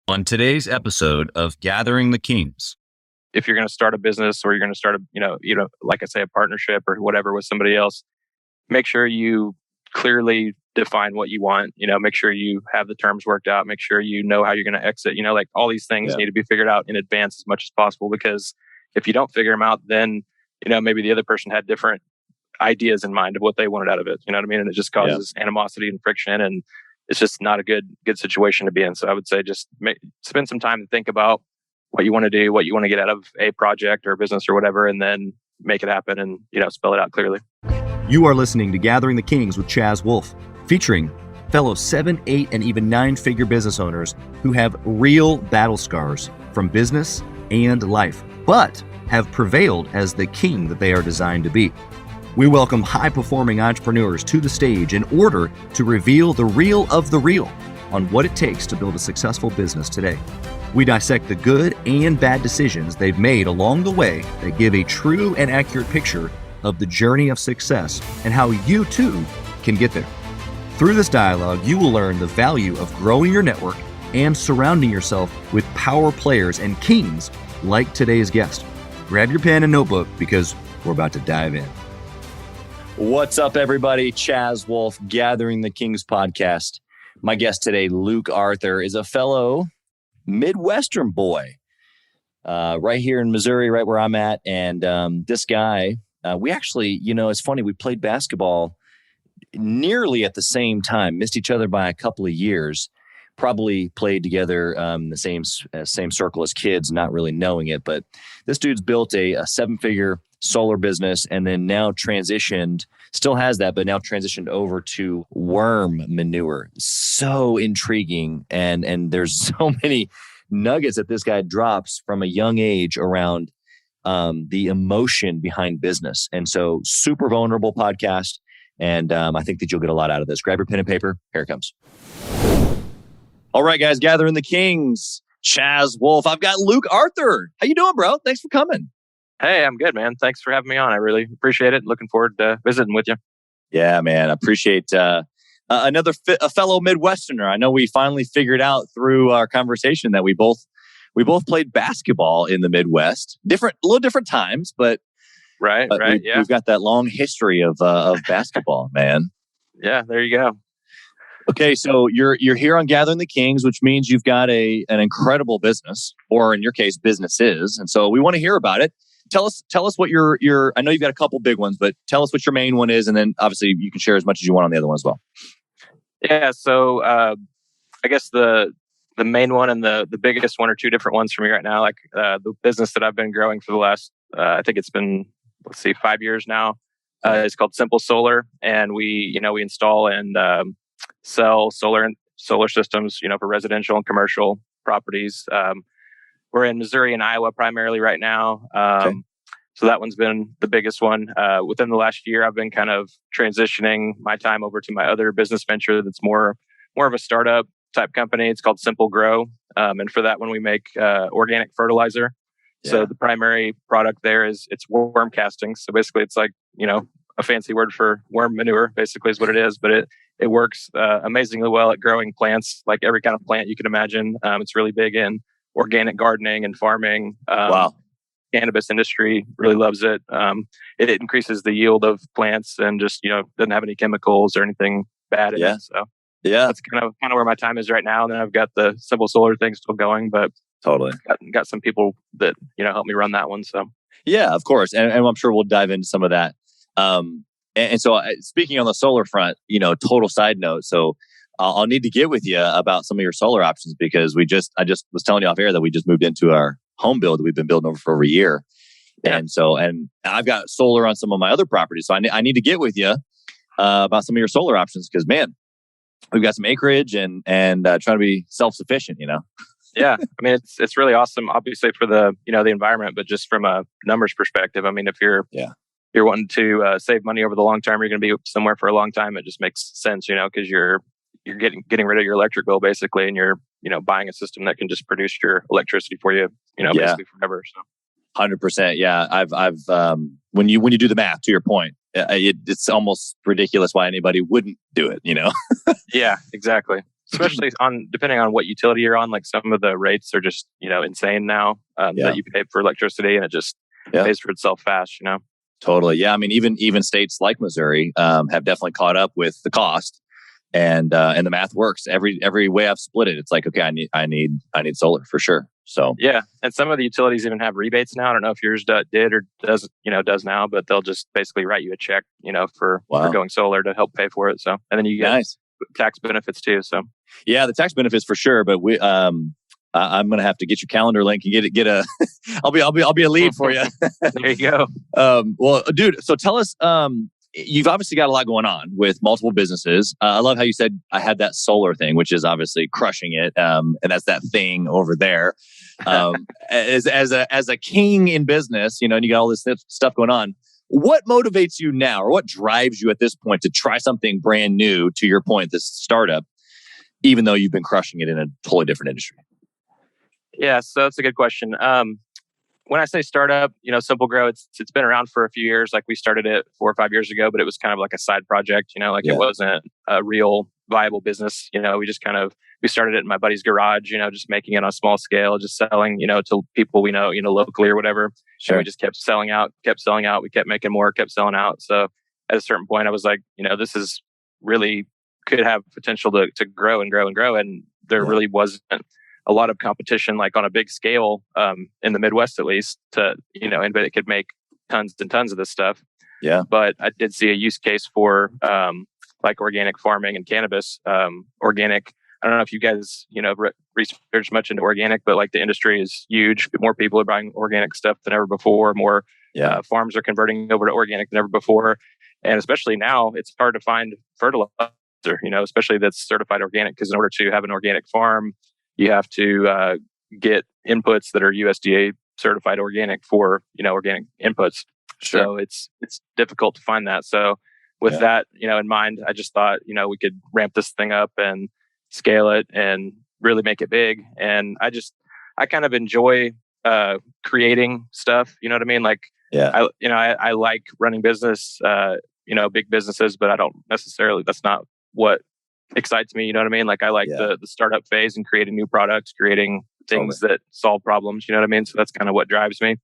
On today's episode of Gathering the Kings. If you're going to start a business or you're going to start like I say, a partnership or whatever with somebody else, make sure you clearly define what you want. Make sure you have the terms worked out. Make sure you know how you're going to exit. Like all these things need to be figured out in advance as much as possible, because if you don't figure them out, then maybe the other person had different ideas in mind of what they wanted out of it. You know what I mean? And it just causes animosity and friction, and it's just not a good situation to be in. So I would say just spend some time to think about what you want to do, what you want to get out of a project or a business or whatever, and then make it happen and, spell it out clearly. You are listening to Gathering the Kings with Chaz Wolfe, featuring fellow 7, 8, and even 9-figure business owners who have real battle scars from business and life, but have prevailed as the king that they are designed to be. We welcome high-performing entrepreneurs to the stage in order to reveal the real of the real on what it takes to build a successful business today. We dissect the good and bad decisions they've made along the way that give a true and accurate picture of the journey of success and how you too can get there. Through this dialogue, you will learn the value of growing your network and surrounding yourself with power players and kings like today's guest. Grab your pen and notebook because we're about to dive in. What's up, everybody? Chaz Wolfe, Gathering the Kings podcast. My guest today, Luke Arthur, is a fellow Midwestern boy right here in Missouri, right where I'm at. And this guy, we actually, it's funny, we played basketball nearly at the same time, missed each other by a couple of years, probably played together the same circle as kids, not really knowing it. But this dude's built a 7-figure solar business and then now transitioned, still has that, but now transitioned over to worm manure. So intriguing. And there's so many nuggets that this guy drops from a young age around the emotion behind business. And so super vulnerable podcast. And I think that you'll get a lot out of this. Grab your pen and paper. Here it comes. All right, guys, Gathering the Kings. Chaz Wolfe. I've got Luke Arthur. How you doing, bro? Thanks for coming. Hey, I'm good, man. Thanks for having me on. I really appreciate it. Looking forward to visiting with you. Yeah, man. I appreciate a fellow Midwesterner. I know we finally figured out through our conversation that we both played basketball in the Midwest. A little different times, but right. Yeah, we've got that long history of basketball, man. Yeah, there you go. Okay, so you're here on Gathering the Kings, which means you've got an incredible business, or in your case, businesses, and so we want to hear about it. Tell us what your I know you've got a couple big ones, but tell us what your main one is, and then obviously you can share as much as you want on the other one as well. Yeah, so I guess the main one and the biggest one are two different ones for me right now. Like the business that I've been growing for the last I think it's been 5 years now. It's called Simple Solar, and we install and sell solar systems for residential and commercial properties. We're in Missouri and Iowa primarily right now. Okay. So that one's been the biggest one. Within the last year, I've been kind of transitioning my time over to my other business venture that's more of a startup type company. It's called Simple Grow. And for that one, we make organic fertilizer. Yeah. So the primary product there it's worm casting. So basically it's like, a fancy word for worm manure, basically is what it is. But it works amazingly well at growing plants, like every kind of plant you can imagine. It's really big in organic gardening and farming. Wow. Cannabis industry really loves it. It increases the yield of plants and just, doesn't have any chemicals or anything bad in it. So yeah, that's kind of where my time is right now. And then I've got the Simple Solar thing still going, but totally got some people that, help me run that one. So yeah, of course. And I'm sure we'll dive into some of that. And so speaking on the solar front, total side note. So I'll need to get with you about some of your solar options because I just was telling you off air that we just moved into our home build that we've been building over for over a year. Yeah. And I've got solar on some of my other properties. So I need to get with you about some of your solar options because, man, we've got some acreage and trying to be self-sufficient, Yeah. I mean, it's really awesome, obviously for the, the environment, but just from a numbers perspective, I mean, if you're wanting to save money over the long term, you're going to be somewhere for a long time. It just makes sense, because you're getting rid of your electric bill basically, and you're, buying a system that can just produce your electricity for you, basically forever. So 100%. Yeah. I've when you do the math, to your point, it's almost ridiculous why anybody wouldn't do it, Yeah, exactly. especially depending on what utility you're on. Like some of the rates are just, insane now that you pay for electricity, and it just pays for itself fast, Totally. Yeah. I mean, even states like Missouri have definitely caught up with the cost, and the math works. Every way I've split it, it's like, okay, I need solar for sure. So yeah, and some of the utilities even have rebates now. I don't know if yours did or does now, but they'll just basically write you a check, for going solar to help pay for it. So, and then you get tax benefits too. So yeah, the tax benefits for sure. But I'm gonna have to get your calendar link and get a. I'll be a lead for you. There you go. Well, dude. So tell us. You've obviously got a lot going on with multiple businesses. I love how you said I had that solar thing, which is obviously crushing it. And that's that thing over there. As a king in business, and you got all this stuff going on. What motivates you now, or what drives you at this point to try something brand new? To your point, this startup, even though you've been crushing it in a totally different industry. Yeah, so that's a good question. When I say startup, Simple Grow, it's been around for a few years. Like we started it 4 or 5 years ago, but it was kind of like a side project. It wasn't a real viable business. We started it in my buddy's garage. Just making it on a small scale, just selling, to people we know, locally or whatever. Sure. And we just kept selling out. We kept making more, kept selling out. So at a certain point, I was like, this is really could have potential to grow and grow and grow. And there really wasn't a lot of competition, like on a big scale, in the Midwest, at least, to, anybody that could make tons and tons of this stuff. Yeah. But I did see a use case for, like organic farming and cannabis. Organic, I don't know if you guys, research much into organic, but like the industry is huge. More people are buying organic stuff than ever before. More farms are converting over to organic than ever before. And especially now, it's hard to find fertilizer, especially that's certified organic, because in order to have an organic farm, you have to get inputs that are USDA certified organic for, organic inputs. Sure. So it's difficult to find that. So with that, in mind, I just thought, we could ramp this thing up and scale it and really make it big. And I kind of enjoy creating stuff. You know what I mean? Like, I like running business, big businesses, but I don't necessarily, that's not what excites me. You know what I mean? Like I like the startup phase and creating new products, creating things that solve problems. You know what I mean? So that's kind of what drives me.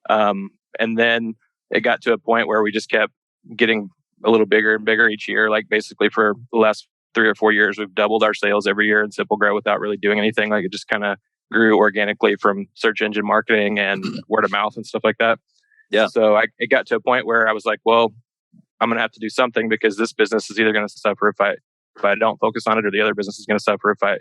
And then it got to a point where we just kept getting a little bigger and bigger each year. Like basically for the last 3 or 4 years, we've doubled our sales every year in Simple Grow without really doing anything. Like it just kind of grew organically from search engine marketing and word of mouth and stuff like that. Yeah. So it got to a point where I was like, well, I'm going to have to do something, because this business is either going to suffer if I don't focus on it, or the other business is going to suffer if I,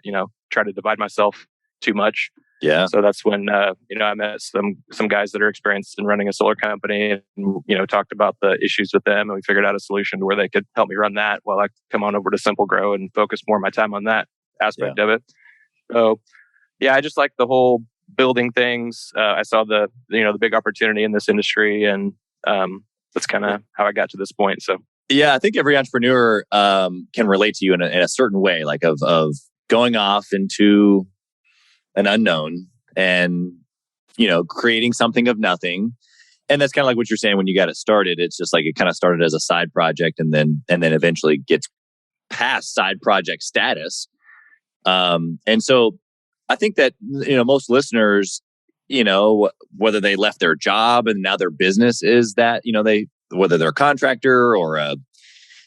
try to divide myself too much. Yeah. So that's when, I met some guys that are experienced in running a solar company, and, talked about the issues with them, and we figured out a solution to where they could help me run that while I come on over to Simple Grow and focus more of my time on that aspect of it. So yeah, I just like the whole building things. I saw the big opportunity in this industry, and that's kind of how I got to this point. So. Yeah, I think every entrepreneur can relate to you in a certain way, like of going off into an unknown and, creating something of nothing. And that's kind of like what you're saying when you got it started. It's just like it kind of started as a side project and then eventually gets past side project status. And so I think that, most listeners, whether they left their job and now their business is that, whether they're a contractor or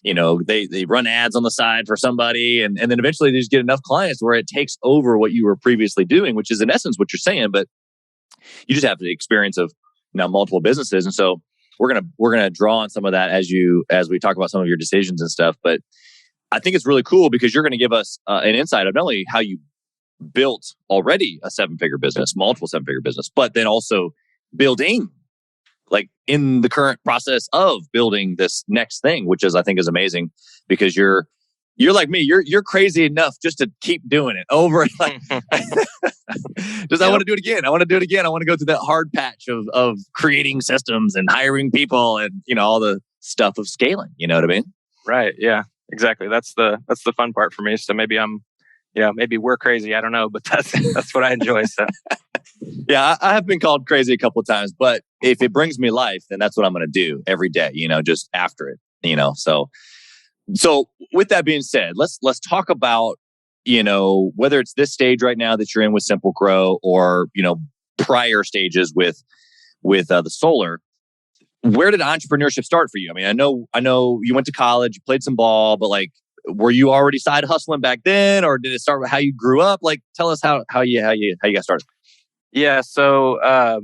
they run ads on the side for somebody, and then eventually they just get enough clients where it takes over what you were previously doing, which is in essence what you're saying, but you just have the experience of now multiple businesses. And so we're gonna draw on some of that as we talk about some of your decisions and stuff. But I think it's really cool because you're going to give us an insight of not only how you built already a 7-figure business, multiple 7-figure business, but then also building, like in the current process of building this next thing, which I think is amazing, because you're like me, you're crazy enough just to keep doing it over and like, I want to do it again. I want to do it again. I want to go through that hard patch of creating systems and hiring people and, all the stuff of scaling. You know what I mean? Right. Yeah, exactly. That's the fun part for me. So maybe maybe we're crazy. I don't know, but that's what I enjoy. So. Yeah, I have been called crazy a couple of times, but if it brings me life, then that's what I'm going to do every day, just after it, So with that being said, let's talk about whether it's this stage right now that you're in with Simple Grow or, prior stages with the solar, where did entrepreneurship start for you? I mean, I know you went to college, you played some ball, but like, were you already side hustling back then, or did it start with how you grew up? Like, tell us how you got started. Yeah. So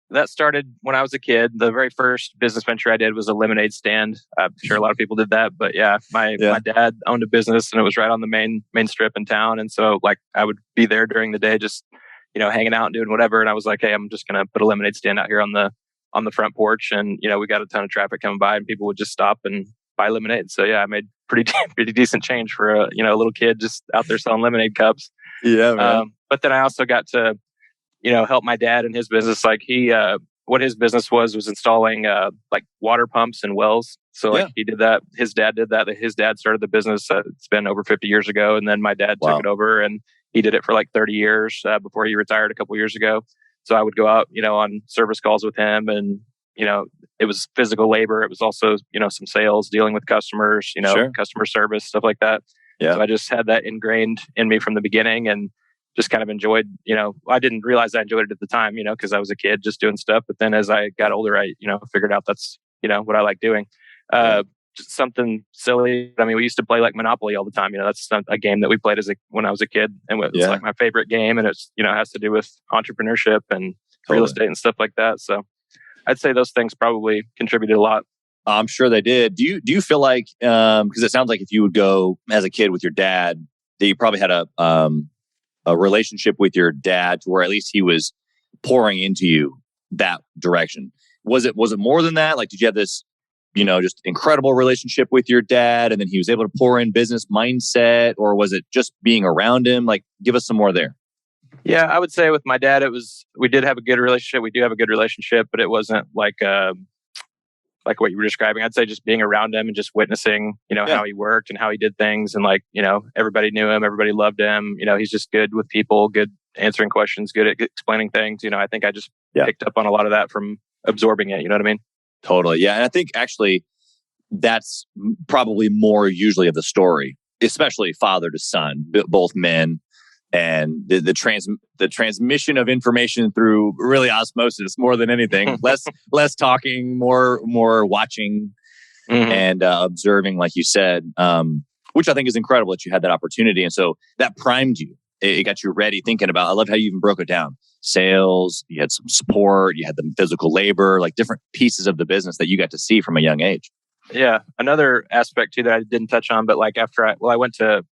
that started when I was a kid. The very first business venture I did was a lemonade stand. I'm sure a lot of people did that, but yeah, my dad owned a business and it was right on the main strip in town. And so like I would be there during the day, just, hanging out and doing whatever. And I was like, hey, I'm just going to put a lemonade stand out here on the front porch. And, we got a ton of traffic coming by and people would just stop and buy lemonade. So yeah, I made pretty decent change for a little kid just out there selling lemonade cups. Yeah, man. But then I also got to, help my dad in his business. Like what his business was installing like water pumps and wells. So like he did that. His dad did that. His dad started the business. It's been over 50 years ago. And then my dad took it over and he did it for like 30 years before he retired a couple years ago. So I would go out, on service calls with him and, it was physical labor. It was also, some sales, dealing with customers, customer service, stuff like that. Yeah. So I just had that ingrained in me from the beginning and just kind of enjoyed, I didn't realize I enjoyed it at the time, because I was a kid just doing stuff. But then as I got older, I, figured out that's, what I like doing. Just something silly. I mean, we used to play like Monopoly all the time. That's a game that we played when I was a kid. And it's like my favorite game. And it's, has to do with entrepreneurship and real estate and stuff like that. So I'd say those things probably contributed a lot. I'm sure they did. Do you feel like, because it sounds like if you would go as a kid with your dad, that you probably had a relationship with your dad to where at least he was pouring into you that direction. Was it more than that? Like, did you have this, just incredible relationship with your dad and then he was able to pour in business mindset, or was it just being around him? Like, give us some more there. Yeah, I would say with my dad, we did have a good relationship. We do have a good relationship, but it wasn't like what you were describing. I'd say just being around him and just witnessing, how he worked and how he did things. And like, everybody knew him, everybody loved him. He's just good with people, good answering questions, good at explaining things. I think I just picked up on a lot of that from absorbing it. You know what I mean? Totally. Yeah. And I think actually that's probably more usually of the story, especially father to son, both men. And the transmission of information through really osmosis more than anything, less talking, more watching and observing, like you said, which I think is incredible that you had that opportunity. And so that primed you. It got you ready thinking about, I love how you even broke it down. Sales, you had some support, you had the physical labor, like different pieces of the business that you got to see from a young age. Yeah. Another aspect too that I didn't touch on, but like after I went to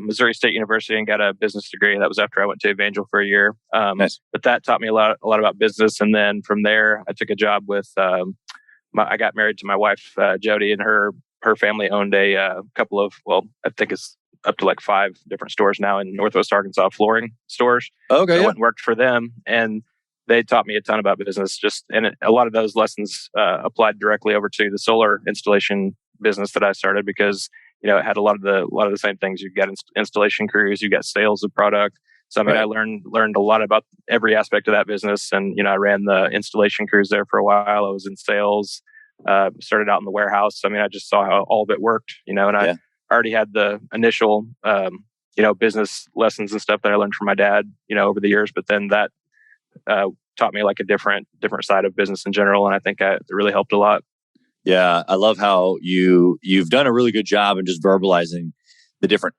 Missouri State University and got a business degree. That was after I went to Evangel for a year. Nice. But that taught me a lot about business. And then from there, I took a job with, I got married to my wife, Jody, and her family owned a couple of, I think it's up to like 5 different stores now in Northwest Arkansas, flooring stores. Okay. So I went and worked for them and they taught me a ton about business. A lot of those lessons applied directly over to the solar installation business that I started because it had a lot of the same things. You've got installation crews, you've got sales of product. So I mean, I learned a lot about every aspect of that business. And I ran the installation crews there for a while. I was in sales. Started out in the warehouse. I mean, I just saw how all of it worked. And I already had the initial business lessons and stuff that I learned from my dad. Over the years. But then that taught me like a different side of business in general, and I think it really helped a lot. Yeah, I love how you've done a really good job in just verbalizing the different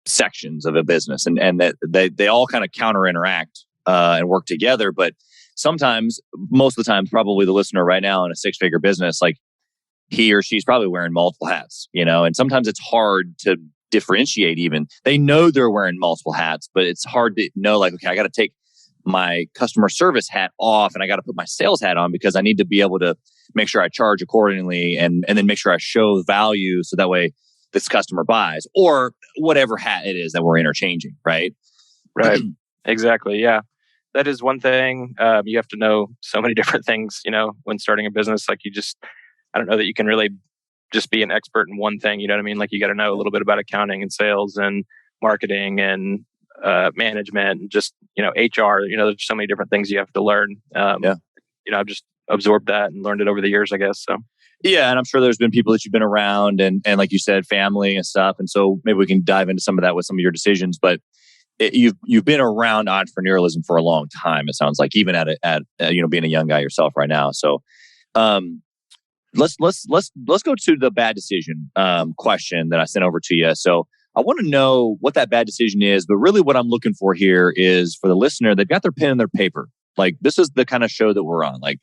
sections of a business, and that they all kind of counter interact and work together. But sometimes, most of the time, probably the listener right now in a 6-figure business, like he or she's probably wearing multiple hats, and sometimes it's hard to differentiate. Even they know they're wearing multiple hats, but it's hard to know. Like, okay, I got to take my customer service hat off and I got to put my sales hat on because I need to be able to make sure I charge accordingly and then make sure I show value so that way this customer buys, or whatever hat it is that we're interchanging, right? Right. Exactly. Yeah. That is one thing. You have to know so many different things, when starting a business. Like I don't know that you can really just be an expert in one thing. You know what I mean? Like you got to know a little bit about accounting and sales and marketing and management and just, HR, there's so many different things you have to learn. I've just absorbed that and learned it over the years, I guess. So Yeah, and I'm sure there's been people that you've been around, and like you said, family and stuff. And so maybe we can dive into some of that with some of your decisions. But you've been around entrepreneurialism for a long time. It sounds like, even at being a young guy yourself right now. So let's go to the bad decision question that I sent over to you. So I want to know what that bad decision is, but really what I'm looking for here is for the listener, they've got their pen and their paper. Like, this is the kind of show that we're on. Like,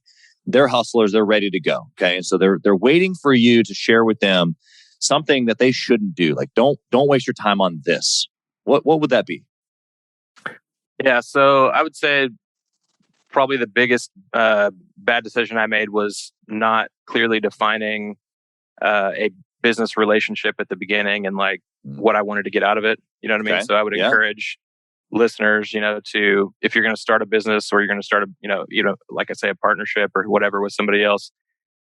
they're hustlers, they're ready to go. Okay. And so they're waiting for you to share with them something that they shouldn't do. Like, don't waste your time on this. What would that be? Yeah. So I would say probably the biggest bad decision I made was not clearly defining a business relationship at the beginning and like what I wanted to get out of it. You know what I mean? So I would encourage listeners, to, if you're going to start a business or you're going to start like I say, a partnership or whatever with somebody else,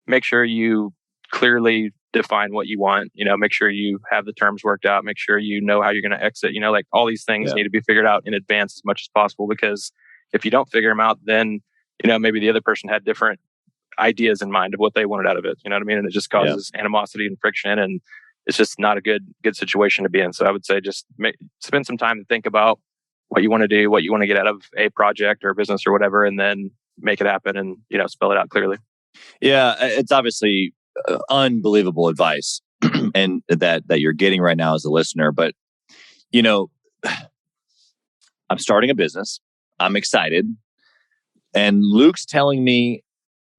make sure you clearly define what you want. Make sure you have the terms worked out. Make sure you know how you're going to exit. Like, all these things need to be figured out in advance as much as possible, because if you don't figure them out, then maybe the other person had different ideas in mind of what they wanted out of it. You know what I mean? And it just causes animosity and friction, and it's just not a good situation to be in. So I would say just spend some time to think about what you want to do, what you want to get out of a project or a business or whatever, and then make it happen and spell it out clearly. Yeah, it's obviously unbelievable advice and that you're getting right now as a listener. But I'm starting a business. I'm excited, and Luke's telling me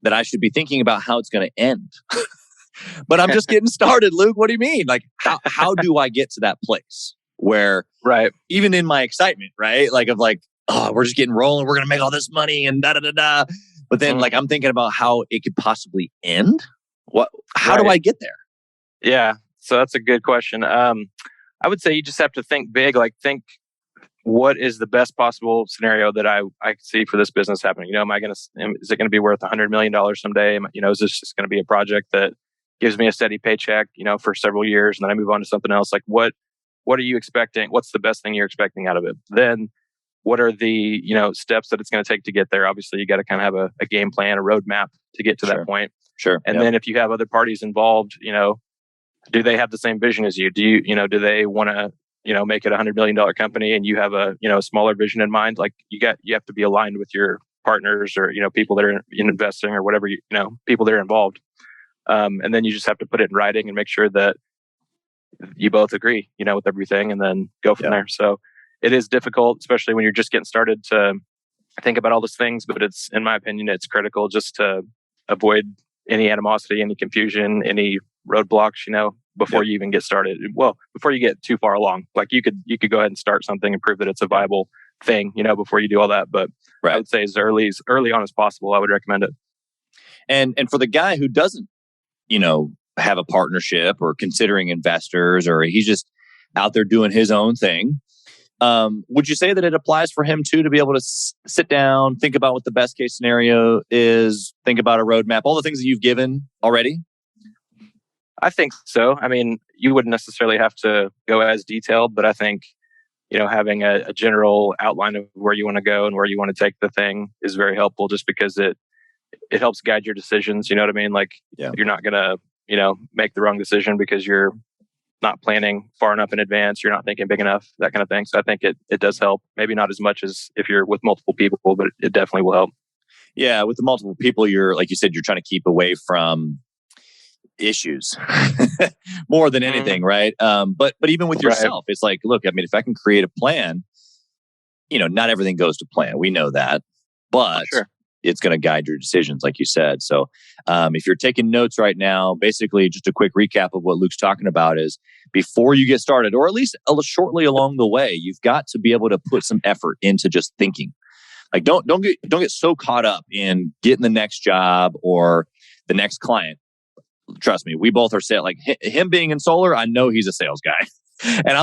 that I should be thinking about how it's going to end. But I'm just getting started, Luke. What do you mean? Like, how do I get to that place where, even in my excitement, right? Like, oh, we're just getting rolling. We're going to make all this money and da da da da. But then, like, I'm thinking about how it could possibly end. How do I get there? Yeah. So that's a good question. I would say you just have to think big. Like, think, what is the best possible scenario that I see for this business happening? Is it going to be worth $100 million someday? Is this just going to be a project that gives me a steady paycheck, for several years, and then I move on to something else? Like, what are you expecting? What's the best thing you're expecting out of it? Then what are the, steps that it's going to take to get there? Obviously, you got to kind of have a game plan, a roadmap to get to that point. Sure. And then if you have other parties involved, do they have the same vision as you? Do they want to, make it $100 million company, and you have a smaller vision in mind? Like, you have to be aligned with your partners or people that are investing or whatever, people that are involved. And then you just have to put it in writing and make sure that you both agree, with everything, and then go from there. So it is difficult, especially when you're just getting started, to think about all those things. But it's, in my opinion, it's critical just to avoid any animosity, any confusion, any roadblocks, before you even get started. Well, before you get too far along. Like, you could go ahead and start something and prove that it's a viable thing, before you do all that. But I would say as early on as possible, I would recommend it. And for the guy who doesn't, have a partnership or considering investors, or he's just out there doing his own thing, would you say that it applies for him too, to be able to sit down, think about what the best case scenario is, think about a roadmap, all the things that you've given already? I think so. I mean, you wouldn't necessarily have to go as detailed, but I think, having a general outline of where you want to go and where you want to take the thing is very helpful, just because it helps guide your decisions. You know what I mean? Like, you're not going to, make the wrong decision because you're not planning far enough in advance. You're not thinking big enough, that kind of thing. So I think it does help. Maybe not as much as if you're with multiple people, but it definitely will help. Yeah. With the multiple people, you're, like you said, you're trying to keep away from issues more than anything, right? But even with yourself, it's like, look, I mean, if I can create a plan, not everything goes to plan. We know that, but it's going to guide your decisions, like you said. So if you're taking notes right now, basically just a quick recap of what Luke's talking about is, before you get started, or at least shortly along the way, you've got to be able to put some effort into just thinking. Like, don't get so caught up in getting the next job or the next client. Trust me, we both are sales. Like, him being in solar, I know he's a sales guy, and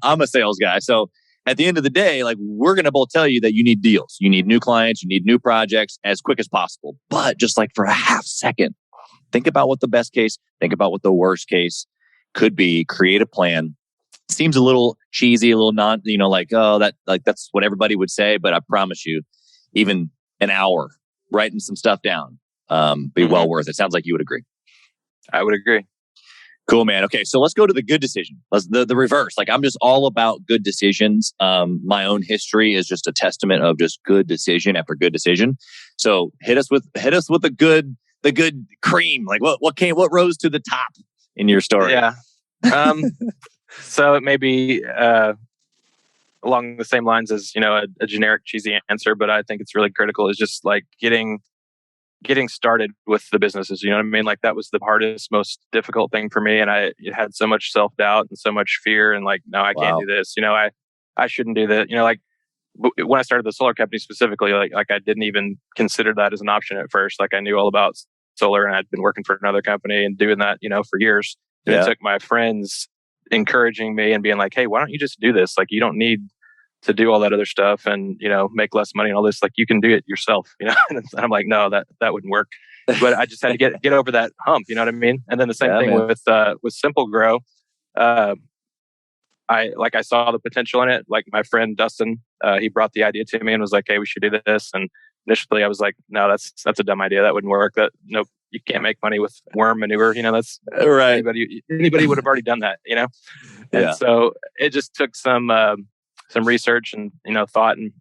I'm a sales guy. So at the end of the day, like, we're going to both tell you that you need deals, you need new clients, you need new projects as quick as possible. But just like for a half second, think about what the best case, think about what the worst case could be. Create a plan. Seems a little cheesy, a little not, that's what everybody would say. But I promise you, even an hour writing some stuff down, be well worth it. Sounds like you would agree. I would agree. Cool, man. Okay, so let's go to the good decision. The reverse. Like, I'm just all about good decisions. My own history is just a testament of just good decision after good decision. So hit us with the good cream. Like, what rose to the top in your story? Yeah. So it may be along the same lines as, a generic cheesy answer, but I think it's really critical is just like getting started with the businesses. You know what I mean? Like that was the hardest, most difficult thing for me. And I had so much self-doubt and so much fear and like, no, I can't do this. I shouldn't do that. Like when I started the solar company specifically, like I didn't even consider that as an option at first. Like I knew all about solar and I'd been working for another company and doing that, for years. And it took my friends encouraging me and being like, hey, why don't you just do this? Like you don't need to do all that other stuff and, make less money and all this. Like you can do it yourself, And I'm like, no, that wouldn't work. But I just had to get over that hump, you know what I mean? And then the same thing with Simple Grow. I saw the potential in it. Like my friend Dustin, he brought the idea to me and was like, hey, we should do this. And initially I was like, no, that's a dumb idea. That wouldn't work. Nope, you can't make money with worm manure. That's right. Anybody would have already done that, And so it just took some research and, thought and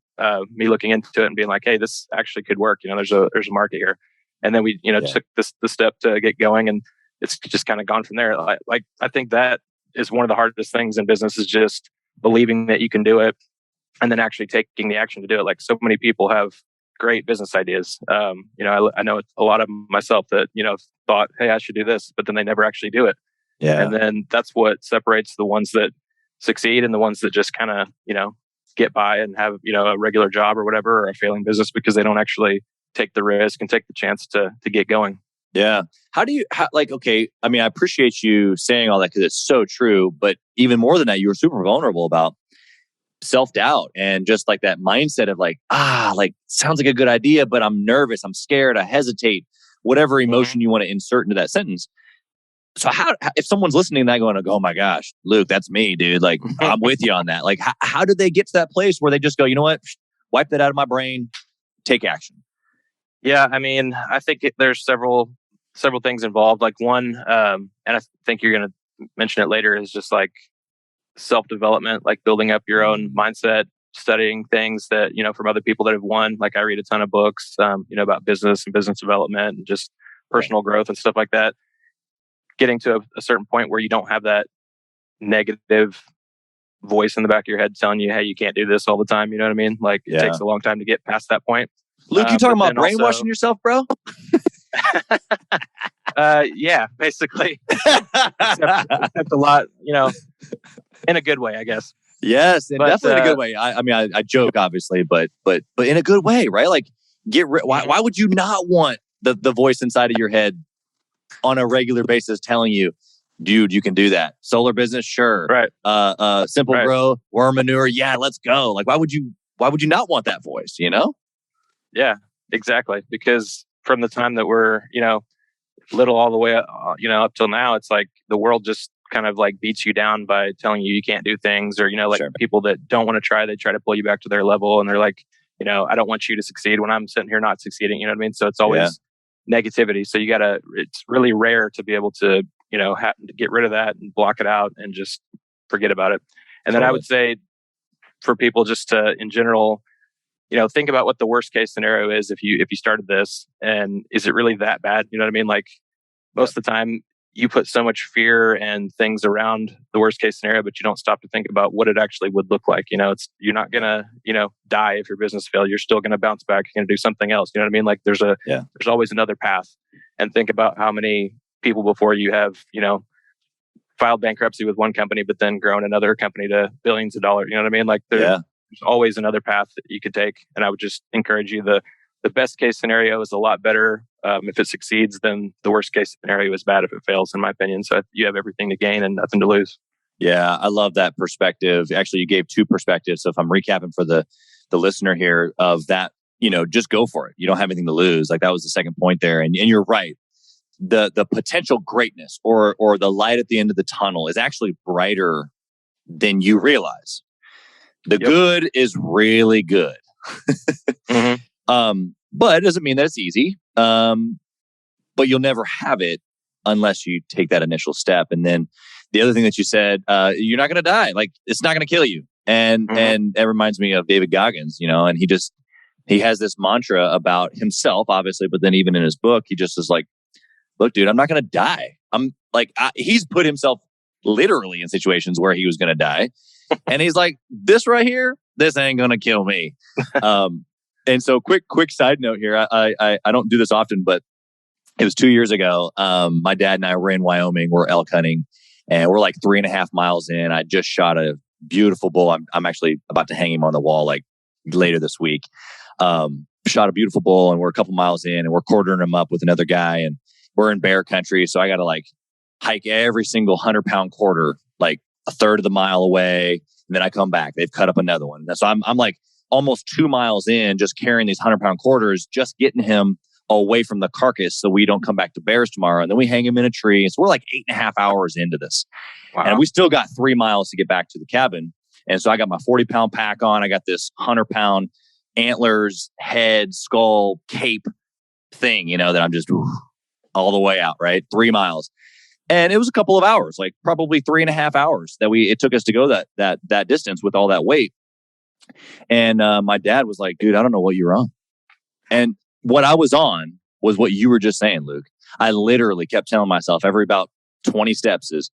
me looking into it and being like, hey, this actually could work. There's a market here. And then we, took the step to get going and it's just kind of gone from there. Like, I think that is one of the hardest things in business is just believing that you can do it and then actually taking the action to do it. Like so many people have great business ideas. I know a lot of them myself that, thought, hey, I should do this, but then they never actually do it. Yeah. And then that's what separates the ones that succeed and the ones that just kind of, get by and have, a regular job or whatever, or a failing business because they don't actually take the risk and take the chance to get going. Yeah. Okay, I mean, I appreciate you saying all that because it's so true, but even more than that, you were super vulnerable about self-doubt and just like that mindset of like, sounds like a good idea, but I'm nervous, I'm scared, I hesitate, whatever emotion you want to insert into that sentence. So how, if someone's listening to that going, oh my gosh, Luke, that's me, dude. Like, I'm with you on that. Like, how do they get to that place where they just go, you know what, wipe that out of my brain, take action? Yeah. I mean, I think there's several things involved. Like one, and I think you're going to mention it later, is just like self-development, like building up your own mindset, studying things that, from other people that have won. Like I read a ton of books, about business and business development and just personal growth and stuff like that. Getting to a certain point where you don't have that negative voice in the back of your head telling you, hey, you can't do this all the time. You know what I mean? Like it takes a long time to get past that point. Luke, you talking about brainwashing yourself, bro? Yeah, basically. except a lot, in a good way, I guess. Yes, and definitely in a good way. I mean, I joke, obviously, but in a good way, right? Like, why would you not want the voice inside of your head on a regular basis telling you, dude, you can do that. Solar business, sure. Right. Simple Grow, worm manure, yeah, let's go. Like, why would you not want that voice? Yeah, exactly. Because from the time that we're, little all the way, up till now, it's like the world just kind of like beats you down by telling you can't do things, or people that don't want to try, they try to pull you back to their level, and they're like, I don't want you to succeed when I'm sitting here not succeeding. You know what I mean? So it's always negativity. So it's really rare to be able to, get rid of that and block it out and just forget about it. And then I would say for people just to, in general, think about what the worst case scenario is if you started this, and is it really that bad? You know what I mean? Like most of the time you put so much fear and things around the worst case scenario, but you don't stop to think about what it actually would look like. You're not gonna, die if your business fails. You're still gonna bounce back. You're gonna do something else. You know what I mean? Like there's always another path. And think about how many people before you have, filed bankruptcy with one company, but then grown another company to billions of dollars. You know what I mean? Like there's always another path that you could take. And I would just encourage you, the best case scenario is a lot better if it succeeds than the worst case scenario is bad if it fails, in my opinion. So you have everything to gain and nothing to lose. Yeah, I love that perspective. Actually, you gave two perspectives. So if I'm recapping for the listener here of that, just go for it. You don't have anything to lose. Like that was the second point there. And you're right. The potential greatness or the light at the end of the tunnel is actually brighter than you realize. The good is really good. But it doesn't mean that it's easy. But you'll never have it unless you take that initial step. And then the other thing that you said, you're not going to die. Like, it's not going to kill you. And that reminds me of David Goggins, and he has this mantra about himself, obviously, but then even in his book, he just is like, look, dude, I'm not going to die. I'm like, he's put himself literally in situations where he was going to die. And he's like, this right here, this ain't going to kill me. And so quick side note here. I don't do this often, but it was 2 years ago. My dad and I were in Wyoming. We're elk hunting and we're like 3.5 miles in. I just shot a beautiful bull. I'm actually about to hang him on the wall like later this week. Shot a beautiful bull and we're a couple miles in and we're quartering him up with another guy and we're in bear country. So I got to like hike every single 100-pound quarter, like a third of the mile away. And then I come back. They've cut up another one. So I'm like almost 2 miles in, just carrying these 100-pound quarters, just getting him away from the carcass so we don't come back to bears tomorrow. And then we hang him in a tree. So we're like 8.5 hours into this. Wow. And we still got 3 miles to get back to the cabin. And so I got my 40-pound pack on. I got this 100-pound antlers, head, skull, cape thing, that I'm just all the way out, right? 3 miles. And it was a couple of hours, like probably 3.5 hours it took us to go that distance with all that weight. And my dad was like, dude, I don't know what you're on. And what I was on was what you were just saying, Luke. I literally kept telling myself every about 20 steps is,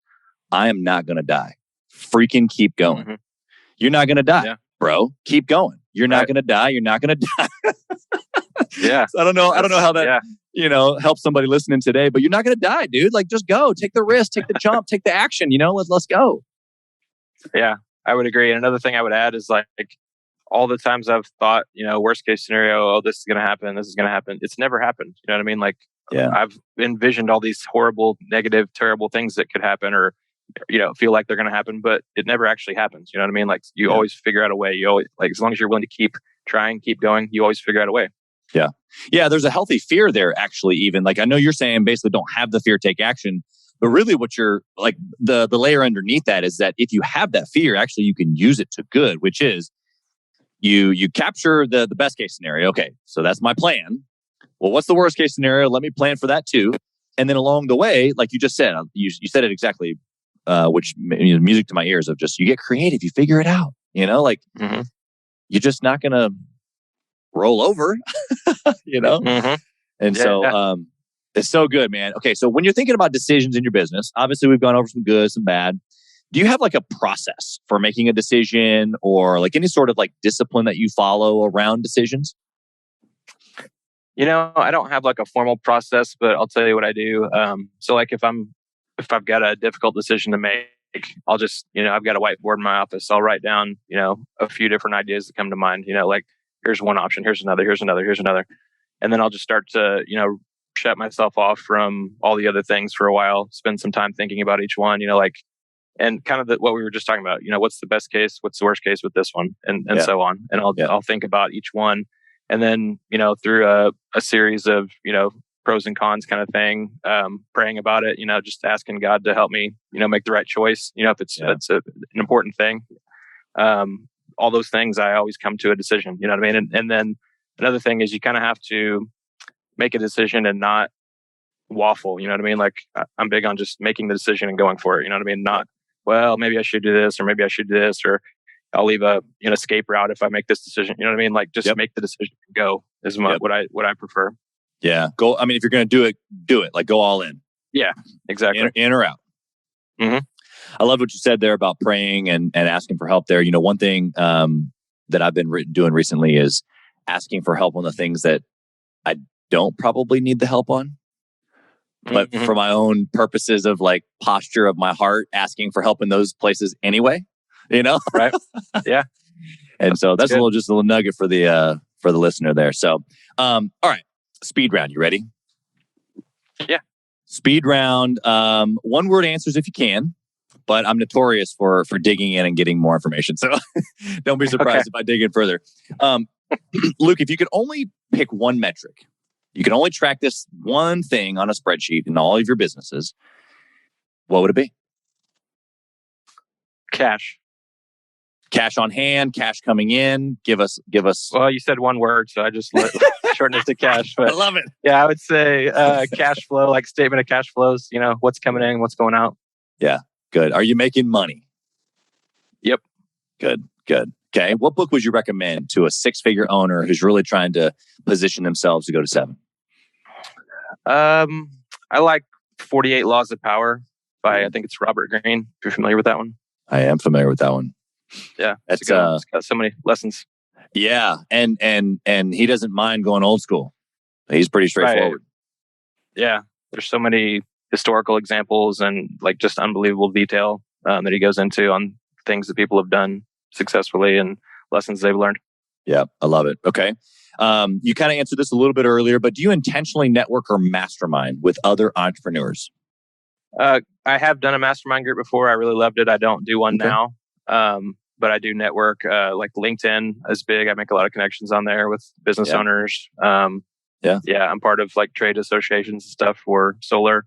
I am not going to die. Freaking keep going. Mm-hmm. You're not going to die, bro. Keep going. You're not going to die. You're not going to die. Yeah. So I don't know how that, helps somebody listening today, but you're not going to die, dude. Like, just go. Take the risk, take the jump, take the action, let's go. Yeah, I would agree. And another thing I would add is like all the times I've thought, worst case scenario, this is going to happen. This is going to happen. It's never happened. You know what I mean? Like, I've envisioned all these horrible, negative, terrible things that could happen or, feel like they're going to happen, but it never actually happens. You know what I mean? Like, you always figure out a way. You always, like, as long as you're willing to keep trying, keep going, you always figure out a way. Yeah. Yeah. There's a healthy fear there, actually, even. Like, I know you're saying basically don't have the fear, take action. But really what you're like, the layer underneath that is that if you have that fear, actually you can use it to good, which is you capture the best case scenario. Okay. So that's my plan. Well, what's the worst case scenario? Let me plan for that too. And then along the way, like you just said, you said it exactly, which music to my ears of just, you get creative, you figure it out, you're just not going to roll over, Mm-hmm. And so it's so good, man. Okay, so when you're thinking about decisions in your business, obviously we've gone over some good, some bad. Do you have like a process for making a decision or like any sort of like discipline that you follow around decisions? I don't have like a formal process, but I'll tell you what I do. So like if I've got a difficult decision to make, I'll just, I've got a whiteboard in my office. I'll write down, a few different ideas that come to mind, like here's one option, here's another, here's another, here's another. And then I'll just start to, shut myself off from all the other things for a while, spend some time thinking about each one, and kind of what we were just talking about, what's the best case, what's the worst case with this one and so on. And I'll think about each one. And then, through a series of, pros and cons kind of thing, praying about it, just asking God to help me, make the right choice, if it's an important thing. All those things, I always come to a decision, you know what I mean? And then another thing is you kind of have to make a decision and not waffle, you know what I mean? Like I'm big on just making the decision and going for it, you know what I mean? Not, well, maybe I should do this or maybe I should do this or I'll leave an escape route if I make this decision. You know what I mean? Like just make the decision and go is what I prefer. Yeah. Go. I mean, if you're going to do it, do it. Like go all in. Yeah, exactly. In or out. Mm-hmm. I love what you said there about praying and asking for help there. One thing that I've been doing recently is asking for help on the things that I don't probably need the help on. But for my own purposes of like posture of my heart, asking for help in those places anyway, Right. Yeah. And so that's just a little nugget for the listener there. So, all right. Speed round. You ready? Yeah. Speed round. One word answers if you can, but I'm notorious for digging in and getting more information. So don't be surprised if I dig in further. Luke, if you could only pick one metric, you can only track this one thing on a spreadsheet in all of your businesses, what would it be? Cash. Cash on hand, cash coming in. Give us. Well, you said one word, so I just shorten it to cash. I But love it. yeah, I would say cash flow, like statement of cash flows, what's coming in, what's going out. Yeah. Good. Are you making money? Yep. Good. Okay. What book would you recommend to a 6-figure owner who's really trying to position themselves to go to 7? I like 48 Laws of Power by, I think it's Robert Greene. If you're familiar with that one. I am familiar with that one. Yeah. It's it's got so many lessons. Yeah. And he doesn't mind going old school. He's pretty straightforward. Right. Yeah. There's so many historical examples and like just unbelievable detail that he goes into on things that people have done successfully and lessons they've learned. Yeah, I love it. Okay. You kind of answered this a little bit earlier, but do you intentionally network or mastermind with other entrepreneurs? I have done a mastermind group before. I really loved it. I don't do one now, but I do network. Like LinkedIn is big. I make a lot of connections on there with business owners. Yeah, I'm part of like trade associations and stuff for solar.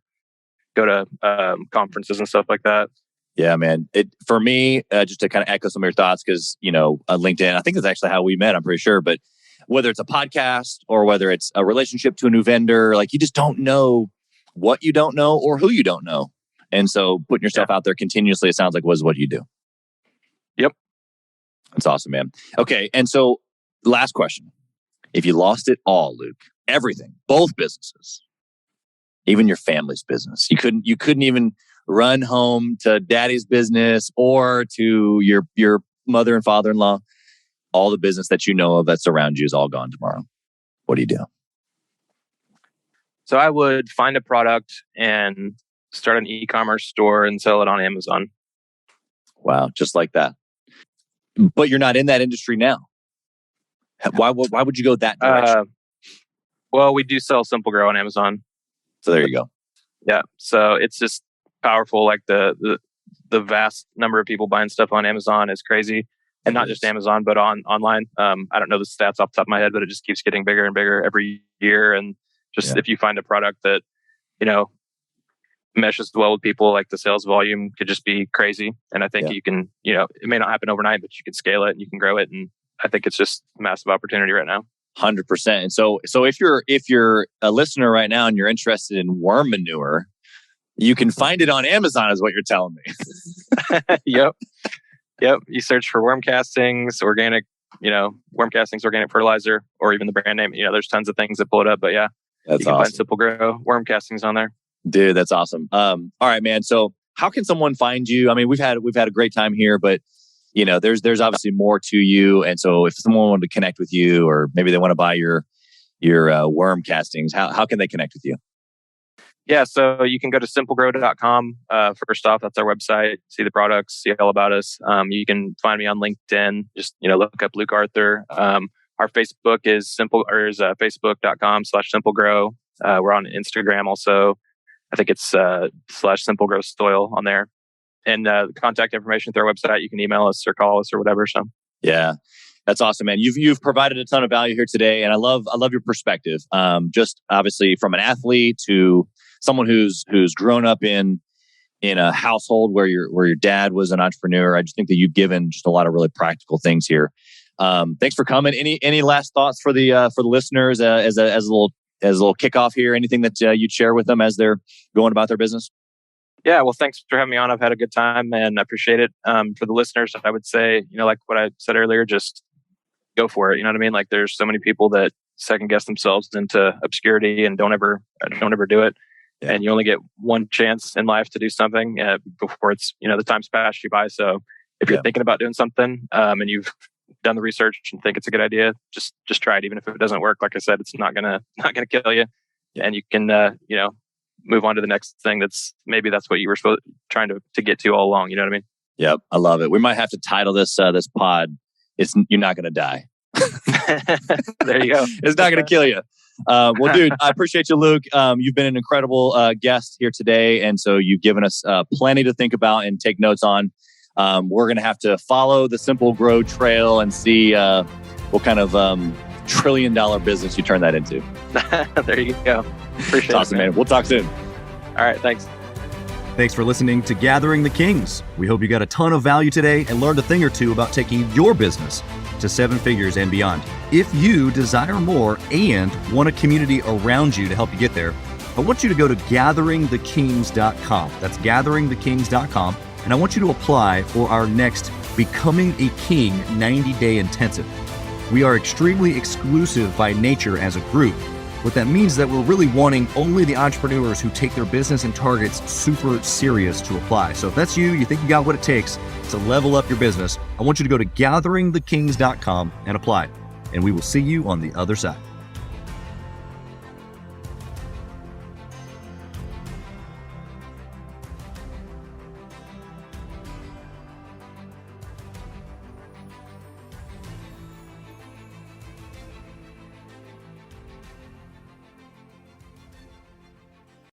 Go to conferences and stuff like that. Yeah, man. For me, just to kind of echo some of your thoughts, because LinkedIn, I think that's actually how we met. I'm pretty sure, but whether it's a podcast or whether it's a relationship to a new vendor, like you just don't know what you don't know or who you don't know, and so putting yourself out there continuously, it sounds like was what you do. Yep, that's awesome, man. Okay, and so last question: if you lost it all, Luke, everything, both businesses, even your family's business, you couldn't even run home to daddy's business or to your mother and father-in-law, all the business that you know of that's around you is all gone tomorrow. What do you do? So I would find a product and start an e-commerce store and sell it on Amazon. Wow, just like that. But you're not in that industry now. Why would you go that direction? Well, we do sell Simple Grow on Amazon. So there you go. Yeah. So it's just powerful. Like the vast number of people buying stuff on Amazon is crazy. And not just Amazon, but online. I don't know the stats off the top of my head, but it just keeps getting bigger and bigger every year. And just if you find a product that, meshes well with people, like the sales volume could just be crazy. And I think you can, it may not happen overnight, but you can scale it and you can grow it. And I think it's just a massive opportunity right now. 100%. And so if you're a listener right now and you're interested in worm manure, you can find it on Amazon, is what you're telling me. Yep. You search for worm castings, organic, worm castings, organic fertilizer, or even the brand name. There's tons of things that pull it up. But yeah, that's you can awesome. find Simple Grow worm castings on there. Dude, that's awesome. All right, man. So how can someone find you? I mean, we've had a great time here, but there's obviously more to you. And so if someone wanted to connect with you, or maybe they want to buy your worm castings, how can they connect with you? Yeah, so you can go to simplegrow.com. First off, that's our website. See the products, see all about us. You can find me on LinkedIn. Just look up Luke Arthur. Our Facebook is facebook.com/simplegrow. We're on Instagram also. I think it's /simplegrowsoil on there. And contact information through our website. You can email us or call us or whatever. So yeah, that's awesome, man. You've provided a ton of value here today, and I love your perspective. Just obviously from an athlete to someone who's grown up in a household where your dad was an entrepreneur. I just think that you've given just a lot of really practical things here. Thanks for coming. Any last thoughts for the listeners as a little kickoff here? Anything that you'd share with them as they're going about their business? Yeah, well, thanks for having me on. I've had a good time and I appreciate it. For the listeners, I would say, like what I said earlier, just go for it. You know what I mean? Like there's so many people that second guess themselves into obscurity and don't ever do it. Yeah. And you only get one chance in life to do something before it's, the time's passed you by. So if you're thinking about doing something and you've done the research and think it's a good idea, just try it. Even if it doesn't work, like I said, it's not gonna kill you, and you can move on to the next thing. That's what you were trying to get to all along. You know what I mean? Yep, I love it. We might have to title this pod. You're not gonna die. There you go. It's not gonna kill you. Well, dude, I appreciate you, Luke. You've been an incredible guest here today, and so you've given us plenty to think about and take notes on. We're going to have to follow the Simple Grow trail and see what kind of $1 trillion business you turn that into. There you go. Appreciate it. Awesome, man. We'll talk soon. All right. Thanks. Thanks for listening to Gathering the Kings. We hope you got a ton of value today and learned a thing or two about taking your business to 7 figures and beyond. If you desire more and want a community around you to help you get there, I want you to go to gatheringthekings.com. That's gatheringthekings.com. And I want you to apply for our next Becoming a King 90-day intensive. We are extremely exclusive by nature as a group. What that means is that we're really wanting only the entrepreneurs who take their business and targets super serious to apply. So if that's you think you got what it takes to level up your business, I want you to go to gatheringthekings.com and apply. And we will see you on the other side.